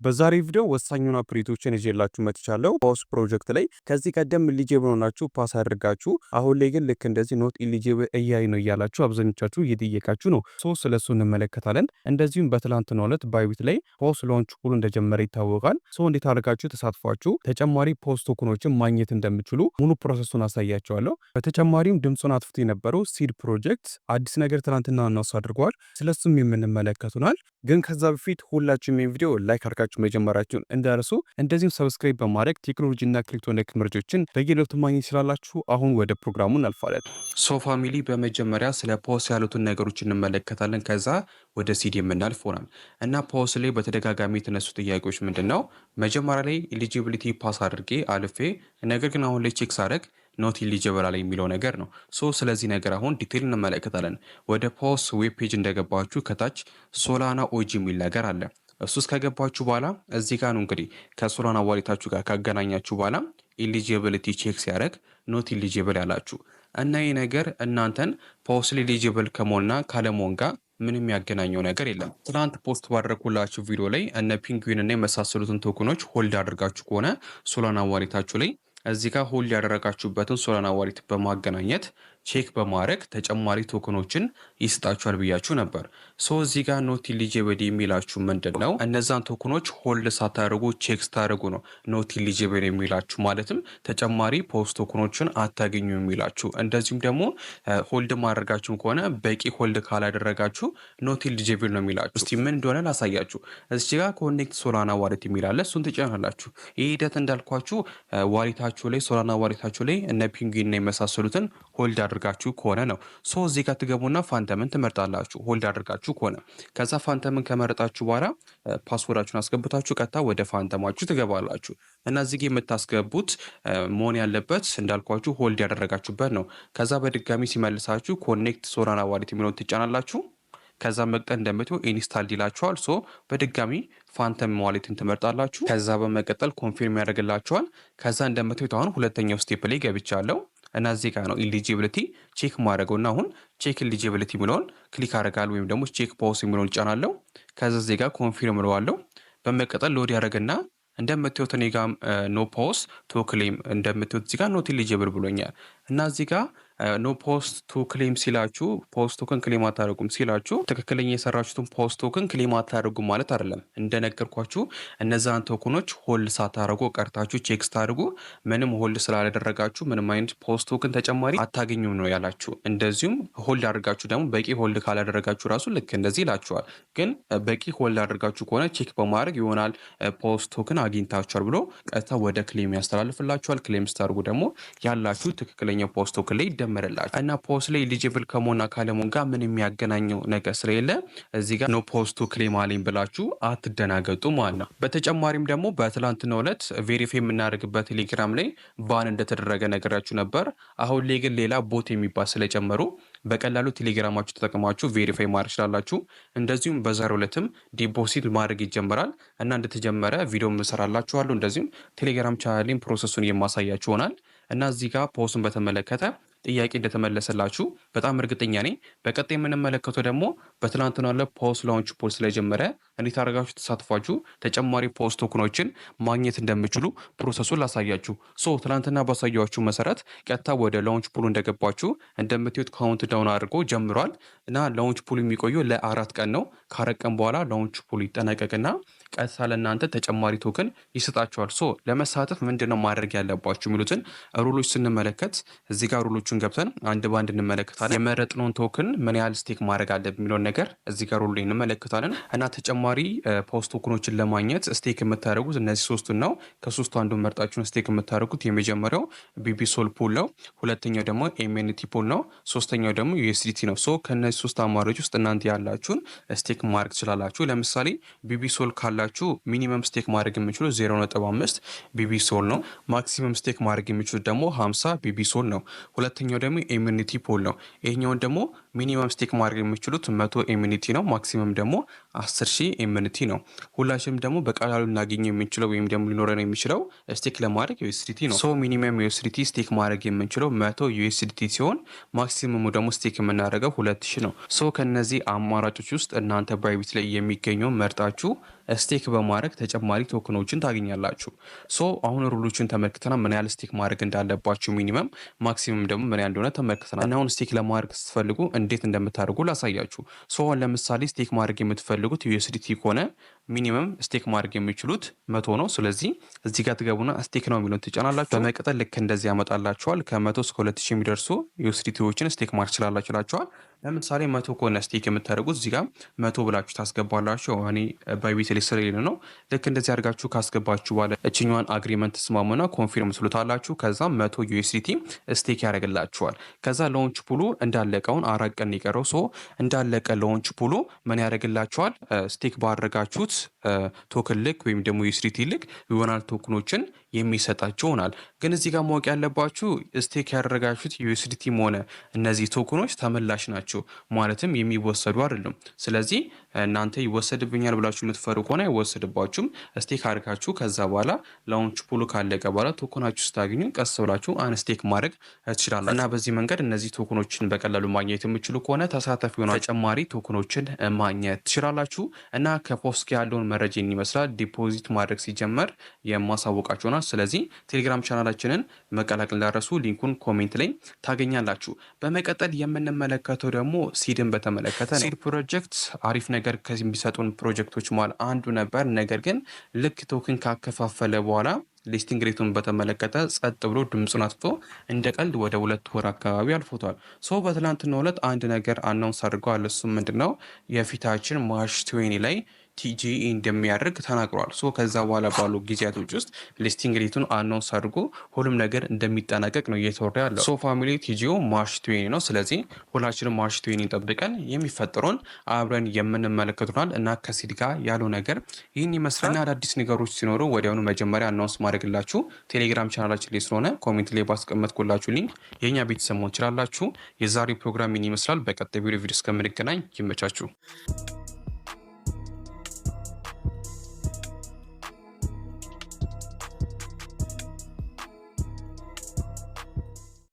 በዛሬ ቪዲዮ ወሳኙን አፕዴቶችን ይዤላችሁ መጥቻለሁ። ፖስ ፕሮጀክት ላይ ከዚህ ቀደም ኢሊጂብል ሆናችሁ ፓስ አድርጋችሁ አሁን ላይ ግን ልክ እንደዚህ ኖት ኢሊጂብል እያይ ነው እያላችሁ አብዛኞቻችሁ እየጠየቃችሁ ነው። ስለሱ እንመለከታለን። እንደዚሁም በትላንትናው ዕለት ባይቢት ላይ ፖስ ላውንች ፑል እንደጀመረ ይታወቃል። እንዴት አድርጋችሁ ተሳትፏችሁ ተጨማሪ ፖስ ቶክኖችን ማግኘት እንደምችሉ ሙሉ ፕሮሰሱን አሳያችኋለሁ። በተጨማሪም ድምጹን አጥፍቶ የነበረው ሲድ ፕሮጀክት አዲስ ነገር ትላንትና አናውንስ አድርጓል። ስለሱም የምንመለከቱናል። ግን ከዛ በፊት ሁላችሁም ይሄን ቪዲዮ ላይክ አድርጋችሁ መጀመራችሁን እንዳረሱ፣ እንደዚሁም ሰብስክራይብ በማድረግ ቴክኖሎጂና ክሪፕቶኒክ መረጃዎችን በየዕለቱ ማግኘት ይችላላችሁ። አሁን ወደ ፕሮግራሙ እናልፋለን። ፋሚሊ በመጀመሪያ ስለ ፖስ ያሉትን ነገሮች እንመለከታለን። ከዛ ወደ ሲዲ የምናልፍ ሆናል እና ፖስ ላይ በተደጋጋሚ የተነሱ ጥያቄዎች ምንድነው? መጀመሪያ ላይ ኤሊጂቢሊቲ ፓስ አድርጌ አልፌ ነገር ግን አሁን ላይ ቼክ ሳደርግ ኖት ኢሊጂብል አለ የሚለው ነገር ነው። ስለዚህ ነገር አሁን ዲቴል እንመለከታለን። ወደ ፖስ ዌብ ፔጅ እንደገባችሁ ከታች ሶላና ኦጂ የሚል ነገር አለ። እሱ ውስጥ ከገባችሁ በኋላ እዚህ ጋር ነው እንግዲህ ከሶላና ዋሌታችሁ ጋር ካገናኛችሁ በኋላ ኢሊጂቢሊቲ ቼክ ሲያደርግ ኖት ኢሊጂብል ያላችሁ እና ይህ ነገር እናንተን ፖስ ኢሊጂብል ከመሆንና ካለመሆን ጋር ምንም ያገናኘው ነገር የለም። ትናንት ፖስት ባደረኩላችሁ ቪዲዮ ላይ እነ ፒንግዊን እና የመሳሰሉትን ቶክኖች ሆልድ አድርጋችሁ ከሆነ ሶላና ዋሌታችሁ ላይ እዚህ ጋር ሆልድ ያደረጋችሁበትን ሶላና ዋሌት በማገናኘት ቼክ በማድረግ ተጨማሪ ቶክኖችን ይስጣችኋል ብያችሁ ነበር። እዚህ ጋር ኖት ኢሊጂብል የሚላችሁ ምንድን ነው? እነዛን ቶክኖች ሆልድ ሳታደርጉ ቼክ ስታደርጉ ነው ኖት ኢሊጂብል የሚላችሁ። ማለትም ተጨማሪ ፖስት ቶክኖችን አታገኙ የሚላችሁ። እንደዚሁም ደግሞ ሆልድ ማድረጋችሁ ከሆነ በቂ ሆልድ ካላደረጋችሁ ኖት ኢሊጂብል ነው የሚላችሁ። እስቲ ምን እንደሆነ ላሳያችሁ። እዚህ ጋር ኮኔክት ሶላና ዋሌት የሚላለ እሱን ትጫናላችሁ። ይህ ሂደት እንዳልኳችሁ ዋሌታችሁ ላይ ሶላና ዋሌታችሁ ላይ እነ ፒንግዊን እና የመሳሰሉትን ሆልድ አድርጋችሁ ከሆነ ነው። እዚህ ጋር ትገቡና ፋንተምን ትመርጣላችሁ ሆልድ አድርጋችሁ ከሆነ። ከዛ ፋንተምን ከመረጣችሁ በኋላ ፓስወርዳችሁን አስገብታችሁ ቀጥታ ወደ ፋንተማችሁ ትገባላችሁ እና እዚህ ጋር የምታስገቡት መሆን ያለበት እንዳልኳችሁ ሆልድ ያደረጋችሁበት ነው። ከዛ በድጋሚ ሲመልሳችሁ ኮኔክት ሶላና ዋሌት የሚለውን ትጫናላችሁ። ከዛ መቀጠል እንደምትው ኢንስታል ይላችኋል። በድጋሚ ፋንተም ዋሌትን ትመርጣላችሁ። ከዛ በመቀጠል ኮንፊርም ያደርግላችኋል። ከዛ እንደምትው አሁን ሁለተኛው ስቴፕ ላይ ገብቻለሁ እና እዚህ ጋር ነው ኢሊጂቢሊቲ ቼክ ማድረገውና አሁን ቼክ ኢሊጂቢሊቲ የሚለውን ክሊክ አደርጋለሁ ወይም ደግሞ ቼክ ፖስ የሚለውን እጫናለሁ። ከዛ እዚህ ጋር ኮንፊርም እለዋለሁ። በመቀጠል ሎድ ያደርግና እንደምትዩት እኔ ጋር ኖ ፖስ ቱ ክሌም እንደምትዩት እዚህ ጋር ኖት ኢሊጂብል ብሎኛል እና እዚህ ጋር ኖ ፖስት ቱ ክሌም ሲላችሁ ፖስት ቶክን ክሌም አታደርጉም ሲላችሁ ትክክለኛ የሰራችሁትን ፖስት ቶክን ክሌም አታደርጉም ማለት አይደለም። እንደነገርኳችሁ እነዛን ቶክኖች ሆልድ ሳታደርጉ ቀርታችሁ ቼክ ስታደርጉ ምንም ሆልድ ስላላደረጋችሁ ምንም አይነት ፖስት ቶክን ተጨማሪ አታገኙም ነው ያላችሁ። እንደዚሁም ሆልድ አድርጋችሁ ደግሞ በቂ ሆልድ ካላደረጋችሁ ራሱ ልክ እንደዚህ ይላችኋል። ግን በቂ ሆልድ አድርጋችሁ ከሆነ ቼክ በማድረግ ይሆናል ፖስት ቶክን አግኝታችኋል ብሎ ቀጥታ ወደ ክሌም ያስተላልፍላችኋል። ክሌም ስታደርጉ ደግሞ ያላችሁ ትክክለኛ ፖስት ቶክን ላይ ይደመርላችሁ እና ፖስት ላይ ኤሊጂብል ከመሆንና ካለመሆን ጋር ምን የሚያገናኘው ነገር ስለሌለ እዚህ ጋር ኖ ፖስት ቱ ክሌም አለኝ ብላችሁ አትደናገጡ ማለት ነው። በተጨማሪም ደግሞ በትላንትናው ዕለት ቬሪፋይ የምናደርግበት ቴሌግራም ላይ ባን እንደተደረገ ነገራችሁ ነበር። አሁን ላይ ግን ሌላ ቦት የሚባል ስለጨመሩ በቀላሉ ቴሌግራማችሁ ተጠቅማችሁ ቬሪፋይ ማድረግ ይችላላችሁ። እንደዚሁም በዛሬው ዕለትም ዲፖዚት ማድረግ ይጀምራል እና እንደተጀመረ ቪዲዮ እንሰራላችኋለሁ። እንደዚሁም ቴሌግራም ቻናሌን ፕሮሰሱን የማሳያችሁ ይሆናል እና እዚህ ጋር ፖስቱን በተመለከተ ጥያቄ እንደተመለሰላችሁ በጣም እርግጠኛ ነኝ። በቀጣይ የምንመለከተው ደግሞ በትናንትናው ዕለት ፖስ ላውንች ፑል ስለጀመረ እንዴት አድርጋችሁ ተሳትፏችሁ ተጨማሪ ፖስ ቶክኖችን ማግኘት እንደምችሉ ፕሮሰሱን ላሳያችሁ። ትናንትና ባሳያችሁ መሰረት ቀጥታ ወደ ላውንች ፑል እንደገባችሁ እንደምትዩት ካውንት ዳውን አድርጎ ጀምሯል እና ላውንች ፑል የሚቆየው ለ4 ቀን ነው። ከ4 ቀን በኋላ ላውንች ፑል ይጠናቀቅና ቀጥታ ለእናንተ ተጨማሪ ቶክን ይሰጣችኋል። ለመሳተፍ ምንድነው ማድረግ ያለባችሁ የሚሉትን ሩሎች ስንመለከት እዚህ ጋር ሩሎቹን ገብተን አንድ ባንድ እንመለከታለን። የመረጥነውን ቶክን ምን ያህል ስቴክ ማድረግ አለብን የሚለውን ነገር እዚህ ጋር ሩል እንመለከታለን እና ተጨማሪ ፖስት ቶክኖችን ለማግኘት ስቴክ የምታደርጉት እነዚህ ሶስቱን ነው። ከሶስቱ አንዱን መርጣችሁን ስቴክ የምታደርጉት የመጀመሪያው ቢቢ ሶል ፑል ነው፣ ሁለተኛው ደግሞ ኤምኤንቲ ፑል ነው፣ ሶስተኛው ደግሞ ዩኤስዲቲ ነው። ከነዚህ ሶስት አማራጮች ውስጥ እናንተ ያላችሁን ስቴክ ማድረግ ትችላላችሁ። ለምሳሌ ቢቢ ሶል ካላችሁ ሚኒመም ስቴክ ማድረግ የሚችሉት 0.5 ቢቢ ሶል ነው። ማክሲመም ስቴክ ማድረግ የሚችሉት ደግሞ 50 ቢቢ ሶል ነው። ሁለተኛው ደግሞ ኤሚኒቲ ፑል ነው። ይሄኛውን ደግሞ ሚኒመም ስቴክ ማድረግ የሚችሉት 100 ኤሚኒቲ ነው። ማክሲመም ደግሞ 10,000 ኤሚኒቲ ነው። ሁላችንም ደግሞ በቀላሉ እናገኘው የምንችለው ወይም ደግሞ ሊኖረን የሚችለው ስቴክ ለማድረግ ዩኤስዲቲ ነው። ሚኒመም ዩኤስዲቲ ስቴክ ማድረግ የምንችለው 100 ዩኤስዲቲ ሲሆን ማክሲመሙ ደግሞ ስቴክ የምናደርገው 2,000 ነው። ከነዚህ አማራጮች ውስጥ እናንተ ባይቢት ላይ የሚገኘው መርጣችሁ ስቴክ በማድረግ ተጨማሪ ቶክኖችን ታገኛላችሁ። ሶ አሁን ሩሎችን ተመልክተናል። ምን ያህል ስቴክ ማድረግ እንዳለባችሁ ሚኒመም፣ ማክሲመም ደግሞ ምን ያህል እንደሆነ ተመልክተናል። እና አሁን ስቴክ ለማድረግ ስትፈልጉ እንዴት እንደምታደርጉ ላሳያችሁ። ሶ ለምሳሌ ስቴክ ማድረግ የምትፈልጉት ዩኤስዲቲ ከሆነ ሚኒመም ስቴክ ማድረግ የሚችሉት 100 ነው። ስለዚህ እዚህ ጋር ትገቡና ስቴክ ነው የሚለውን ትጫናላችሁ። በመቀጠል ልክ እንደዚህ ያመጣላችኋል። ከ100 እስከ 2000 የሚደርሱ ዩኤስዲቲዎችን ስቴክ ማድረግ ትችላላችሁ ይላችኋል። ለምሳሌ 100 ከሆነ ስቴክ የምታደርጉት እዚህ ጋር 100 ብላችሁ ታስገባላችሁ። እኔ ባይቢት ስለሌለ ነው። ልክ እንደዚህ አድርጋችሁ ካስገባችሁ በኋላ እችኛዋን አግሪመንት ተስማሙና ኮንፊርም ትሉታላችሁ። ከዛ 100 ዩኤስዲቲ ስቴክ ያደርግላችኋል። ከዛ ሎንች ፑሉ እንዳለቀውን 4 ቀን የቀረው ሰው እንዳለቀ ሎንች ፑሉ ምን ያደርግላችኋል? ስቴክ ባደረጋችሁት ቶክን ልክ ወይም ደግሞ ዩኤስዲቲ ልክ ይሆናል ቶክኖችን የሚሰጣችሁ ይሆናል። ግን እዚህ ጋር ማወቅ ያለባችሁ ስቴክ ያደረጋችሁት ዩኤስዲቲም ሆነ እነዚህ ቶክኖች ተመላሽ ናቸው፣ ማለትም የሚወሰዱ አይደለም። ስለዚህ እናንተ ይወሰድብኛል ብላችሁ የምትፈሩ ከሆነ አይወሰድባችሁም። ስቴክ አድርጋችሁ ከዛ በኋላ ላውንች ፑሉ ካለቀ በኋላ ቶክናችሁ ስታገኙ ቀስ ብላችሁ አንስቴክ ማድረግ ትችላላችሁ። እና በዚህ መንገድ እነዚህ ቶክኖችን በቀላሉ ማግኘት የምችሉ ከሆነ ተሳታፊ ሆነ ተጨማሪ ቶክኖችን ማግኘት ትችላላችሁ። እና ከፖስት ያለውን መረጃ ይመስላል። ዲፖዚት ማድረግ ሲጀመር የማሳወቃችሁ ነው። ስለዚህ ቴሌግራም ቻናላችንን መቀላቀል እንዳትረሱ። ሊንኩን ኮሜንት ላይ ታገኛላችሁ። በመቀጠል የምንመለከተው ደግሞ ሲድን በተመለከተ ነው። ሲድ ፕሮጀክት አሪፍ ነገር ከሚሰጡን ፕሮጀክቶች መሃል አንዱ ነበር። ነገር ግን ልክ ቶክን ካከፋፈለ በኋላ ሊስቲንግ ሬቱን በተመለከተ ጸጥ ብሎ ድምፁን አጥፍቶ እንደ ቀልድ ወደ 2 ወር አካባቢ አልፎቷል። ሶ በትናንትናው ዕለት አንድ ነገር አናውንስ አድርገዋል። እሱም ምንድነው የፊታችን ማርች 20 ላይ ቲጂኢ እንደሚያደርግ ተናግሯል። ሶ ከዛ በኋላ ባሉ ጊዜያቶች ውስጥ ሊስቲንግ ሬቱን አናውንስ አድርጎ ሁሉም ነገር እንደሚጠናቀቅ ነው እየተወራ ያለው። ሶ ፋሚሊ ቲጂኦ ማርች 20 ነው። ስለዚህ ሁላችንም ማርች 20 ጠብቀን የሚፈጠረውን አብረን የምንመለከቱናል። እና ከሲድ ጋር ያለው ነገር ይህን ይመስላል። እና አዳዲስ ነገሮች ሲኖሩ ወዲያውኑ መጀመሪያ አናውንስ ማድረግላችሁ ቴሌግራም ቻናላችን ላይ ስለሆነ ኮሜንት ላይ ባስቀመጥኩላችሁ ሊንክ የእኛ ቤተሰብ መሆን ትችላላችሁ። የዛሬው ፕሮግራም ይህን ይመስላል። በቀጣይ ቪዲዮ እስከምንገናኝ ይመቻችሁ።